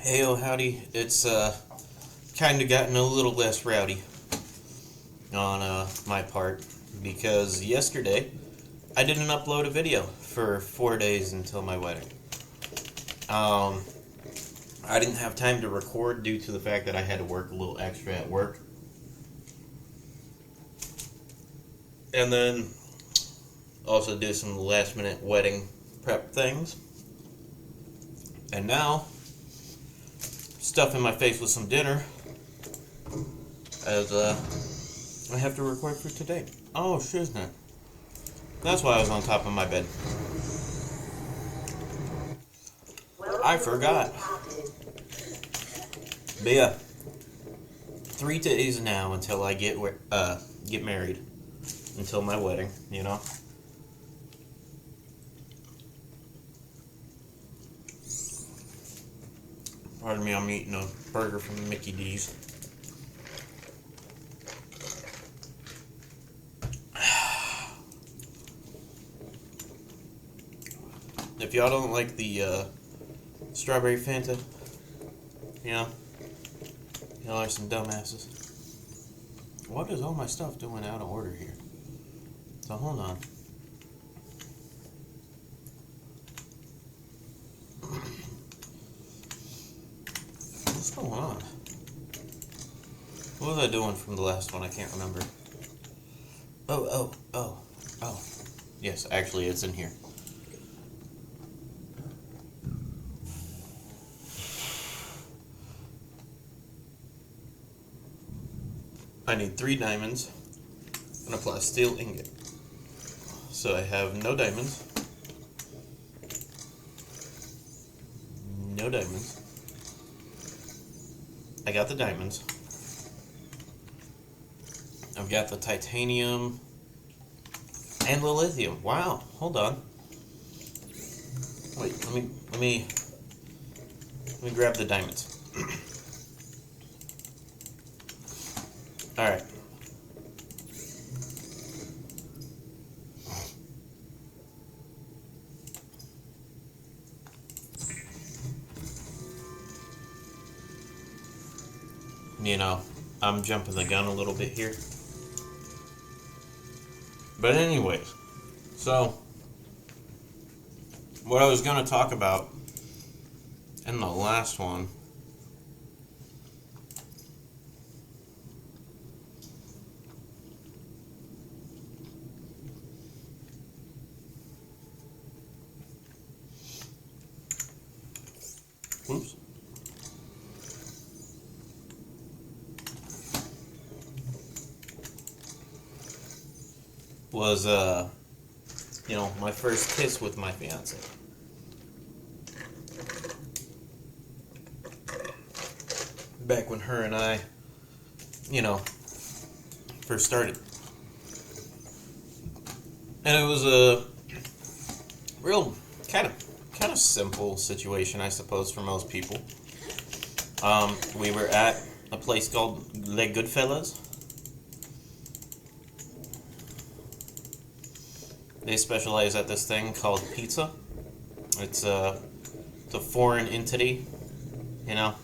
Hey, oh, howdy. It's kind of gotten a little less rowdy on my part because yesterday I didn't upload a video for 4 days until my wedding. Um, I didn't have time to record due to the fact that I had to work a little extra at work. And then also do some last minute wedding prep things. And now, stuffing my face with some dinner as I have to record for today. Oh, shiznit. That's why I was on top of my bed. I forgot. But yeah, 3 days now until I get married, until my wedding. You know. Pardon me, I'm eating a burger from Mickey D's. If y'all don't like the strawberry Fanta, y'all are some dumbasses. What is all my stuff doing out of order here? So hold on. What's going on? What was I doing from the last one? I can't remember. Oh. Yes, actually, it's in here. I need 3 diamonds and a plasteel ingot. So I have no diamonds. No diamonds. I got the diamonds. I've got the titanium and the lithium. Wow, hold on. Wait, let me grab the diamonds. All right. You know, I'm jumping the gun a little bit here. But anyways, so what I was going to talk about in the last one was my first kiss with my fiance. Back when her and I, first started. And it was a real kind of simple situation, I suppose, for most people. We were at a place called Les Goodfellas. They specialize at this thing called pizza. It's a foreign entity, Not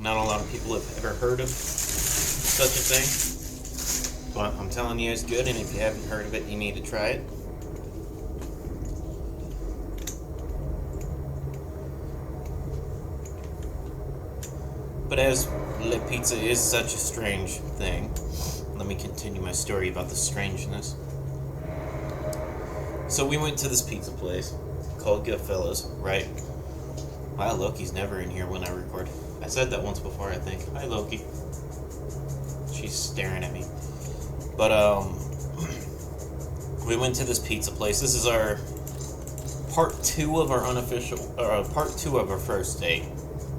a lot of people have ever heard of such a thing. But I'm telling you, it's good, and if you haven't heard of it, you need to try it. But as Le Pizza is such a strange thing, let me continue my story about the strangeness. So we went to this pizza place called Goodfellas, right? Wow, Loki's never in here when I record. I said that once before, I think. Hi, Loki. She's staring at me. But, we went to this pizza place. This is our part 2 of our part 2 of our first date.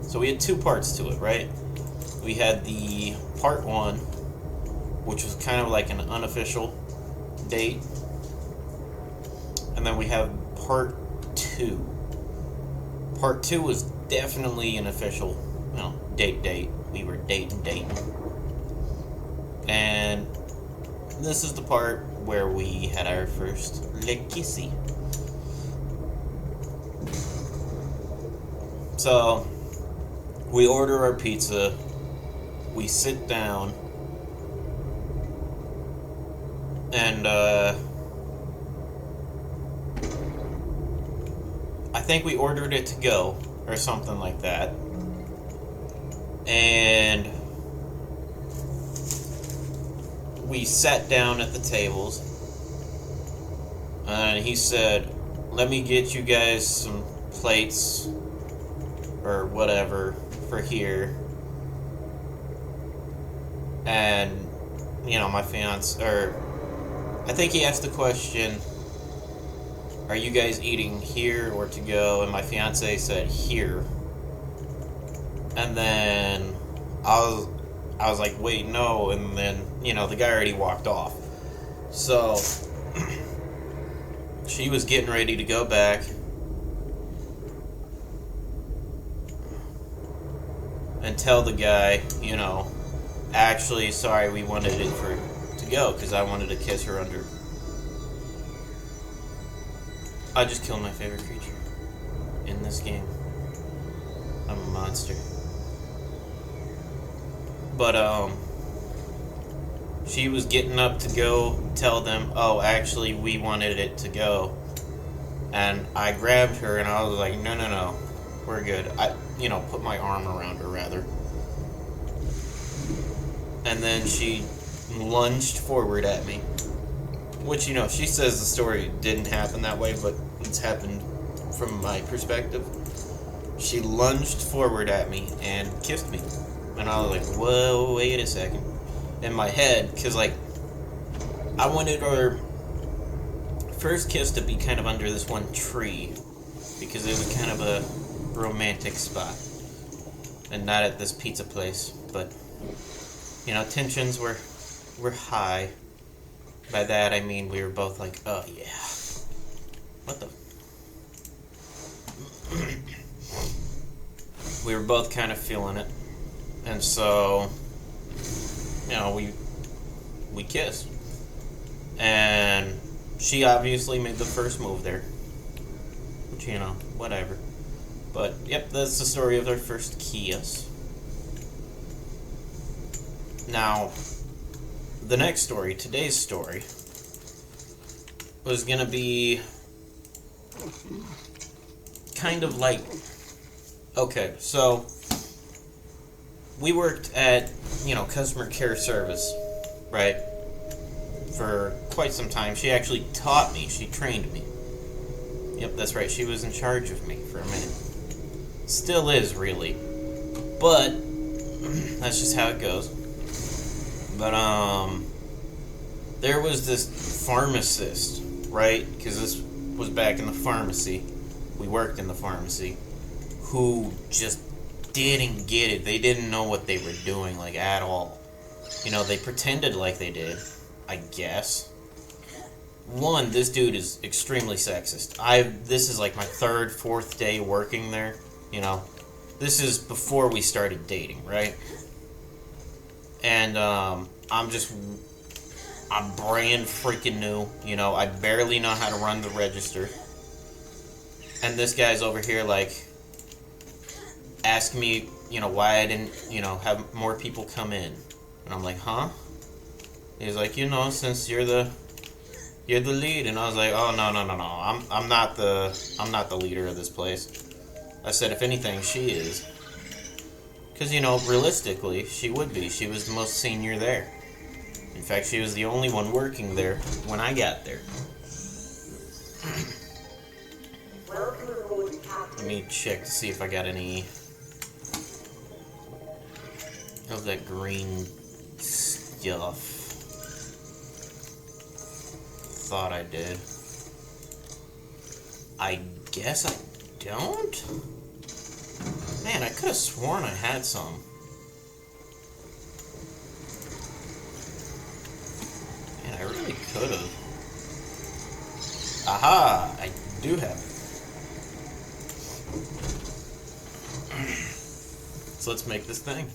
So we had 2 parts to it, right? We had the part 1, which was kind of like an unofficial date. And then we have part 2. Part 2 was definitely an official, date. We were dating. And this is the part where we had our first le kissy. So, we order our pizza, we sit down, and, I think we ordered it to go, or something like that. And we sat down at the tables, and he said, let me get you guys some plates, or whatever, for here. And, you know, my fiance, or, I think he asked the question, are you guys eating here or to go? And my fiance said here. And then I was like, wait, no. And then, you know, the guy already walked off. So she was getting ready to go back and tell the guy, you know, actually, sorry, we wanted it to go because I wanted to kiss her under. I just killed my favorite creature in this game. I'm a monster. But, she was getting up to go tell them, oh, actually, we wanted it to go. And I grabbed her and I was like, no, we're good. I, you know, put my arm around her, rather. And then she lunged forward at me. Which, you know, she says the story didn't happen that way, but it's happened from my perspective. She lunged forward at me and kissed me. And I was like, whoa, wait a second. In my head, because, like, I wanted our first kiss to be kind of under this one tree. Because it was kind of a romantic spot. And not at this pizza place. But, you know, tensions were high. By that, I mean we were both like, oh, yeah. What the? We were both kind of feeling it. And so, you know, we kissed. And she obviously made the first move there. Which, you know, whatever. But, yep, that's the story of our first kiss. Now, the next story, today's story, was gonna be kind of like, okay, so we worked at, you know, customer care service, right, for quite some time. She actually taught me, she trained me. Yep, that's right, she was in charge of me for a minute. Still is, really. But, that's just how it goes. But, there was this pharmacist, right? Because this was back in the pharmacy. We worked in the pharmacy. Who just didn't get it. They didn't know what they were doing, like, at all. You know, they pretended like they did, I guess. One, this dude is extremely sexist. This is like my third, fourth day working there. You know, this is before we started dating, right? And, I'm brand freaking new, you know, I barely know how to run the register. And this guy's over here, like, asking me, you know, why I didn't, you know, have more people come in. And I'm like, huh? He's like, you know, since you're the lead. And I was like, oh, no. I'm not the leader of this place. I said, if anything, she is. Because, you know, realistically, she would be. She was the most senior there. In fact, she was the only one working there when I got there. Let me check to see if I got any of that green stuff. Thought I did. I guess I don't? Man, I could have sworn I had some. Man, I really could have. Aha! I do have it. So let's make this thing.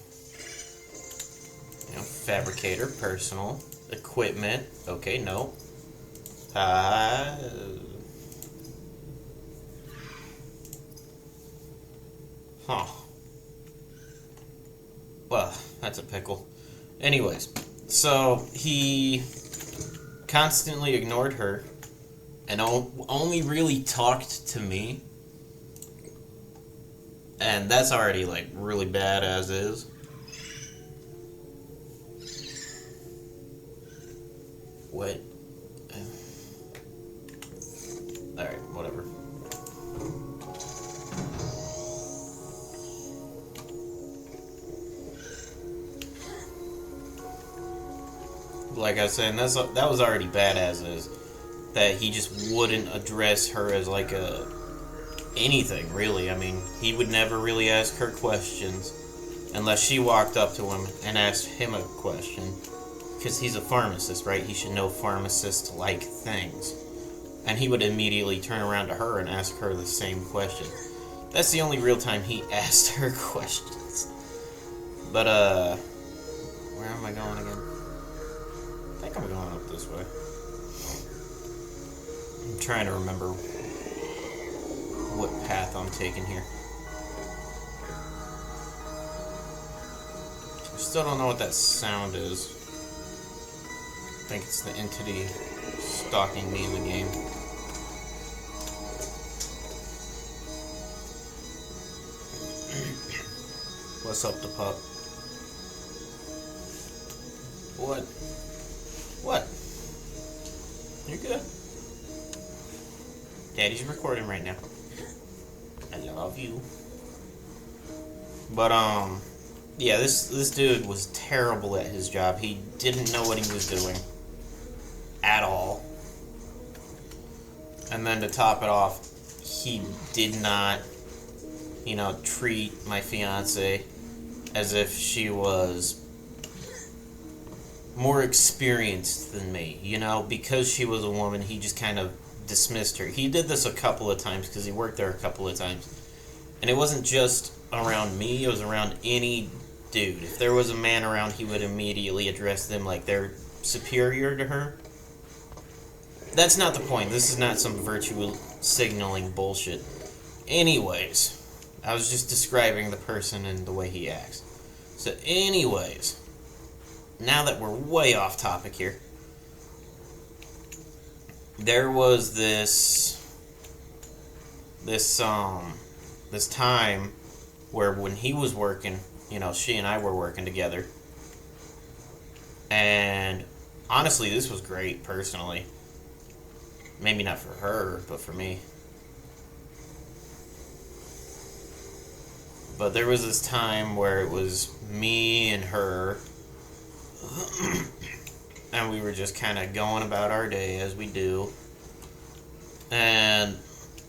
You know, fabricator, personal, equipment. Okay, no. Huh. Well, that's a pickle. Anyways, so he constantly ignored her and only really talked to me. And that's already, like, really bad as is. What? Alright, whatever. Like I was saying, that was already bad as is. That he just wouldn't address her as, like, anything, really. I mean, he would never really ask her questions unless she walked up to him and asked him a question. Because he's a pharmacist, right? He should know pharmacist-like things. And he would immediately turn around to her and ask her the same question. That's the only real time he asked her questions. But, where am I going again? I think I'm going up this way. I'm trying to remember what path I'm taking here. I still don't know what that sound is. I think it's the entity stalking me in the game. What's up, the pup? What? What? You're good. Daddy's recording right now. I love you. But, yeah, this dude was terrible at his job. He didn't know what he was doing. At all. And then to top it off, he did not, treat my fiance as if she was more experienced than me. Because she was a woman, he just kind of dismissed her. He did this a couple of times because he worked there a couple of times. And it wasn't just around me, it was around any dude. If there was a man around, he would immediately address them like they're superior to her. That's not the point. This is not some virtue signaling bullshit. Anyways, I was just describing the person and the way he acts. So anyways, now that we're way off topic here, there was this time where when he was working, she and I were working together. And honestly, this was great, personally. Maybe not for her, but for me. But there was this time where it was me and her, and we were just kind of going about our day as we do. And,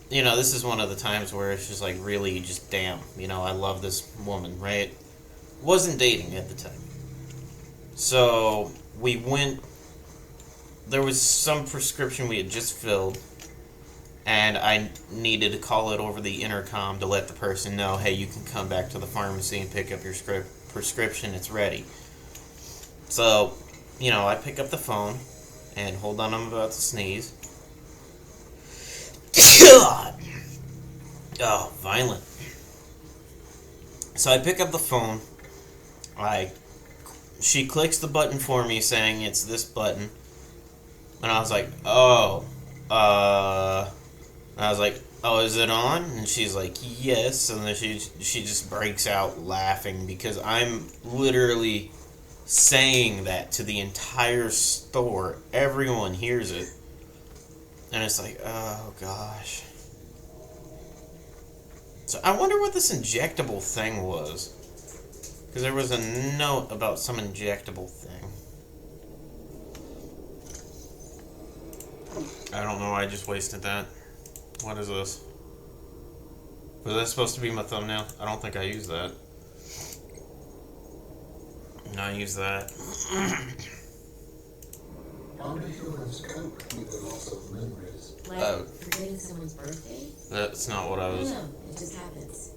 this is one of the times where it's just like, really, just damn, I love this woman, right? Wasn't dating at the time. So, we went, there was some prescription we had just filled, and I needed to call it over the intercom to let the person know, hey, you can come back to the pharmacy and pick up your prescription, it's ready. So, I pick up the phone, and hold on, I'm about to sneeze. God! Oh, violent. So I pick up the phone, she clicks the button for me saying it's this button, and I was like, oh, is it on? And she's like, yes, and then she just breaks out laughing because I'm literally saying that to the entire store. Everyone hears it. And it's like, oh gosh. So I wonder what this injectable thing was. Because there was a note about some injectable thing. I don't know, I just wasted that. What is this? Was that supposed to be my thumbnail? I don't think I used that. No, I used that. How do humans cope with the loss of memories? Like forgetting someone's birthday? That's not what I was... No, it just happens.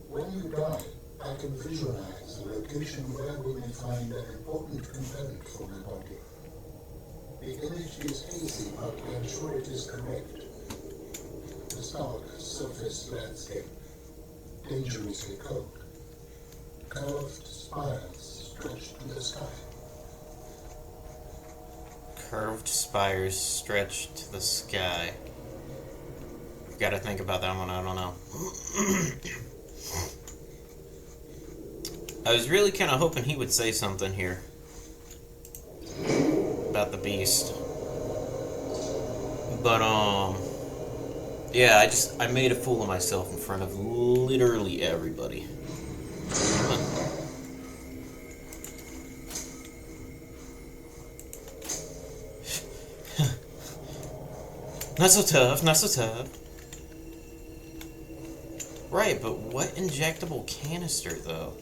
When you die, I can visualize a location where we may find an important component for my body. The image is hazy, but I am sure it is correct. The stark surface landscape. dangerously cold. Curved spires stretched to the sky. Curved spires stretched to the sky. Gotta think about that one, I don't know. I was really kind of hoping he would say something here about the beast. But, yeah, I made a fool of myself in front of literally everybody. Not so tough, not so tough. Right, but what injectable canister, though?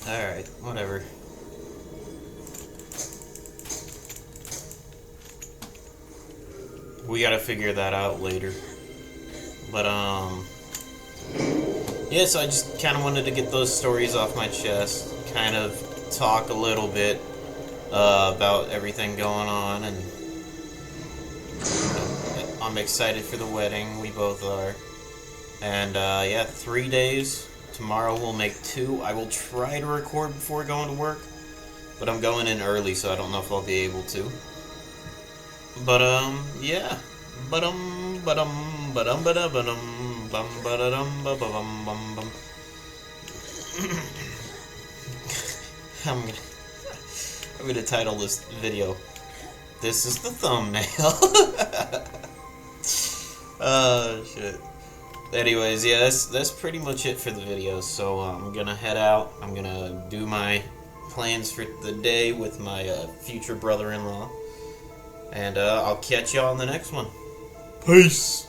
Alright, whatever. We gotta figure that out later. But, yeah, so I just kind of wanted to get those stories off my chest. Kind of talk a little bit about everything going on. And I'm excited for the wedding. We both are. And, yeah, 3 days. Tomorrow we'll make 2. I will try to record before going to work. But I'm going in early, so I don't know if I'll be able to. But, yeah. I'm gonna title this video, "This is the thumbnail." Oh shit. Anyways, yeah, that's pretty much it for the video. So I'm gonna head out. I'm gonna do my plans for the day with my future brother-in-law, and I'll catch y'all on the next one. Peace.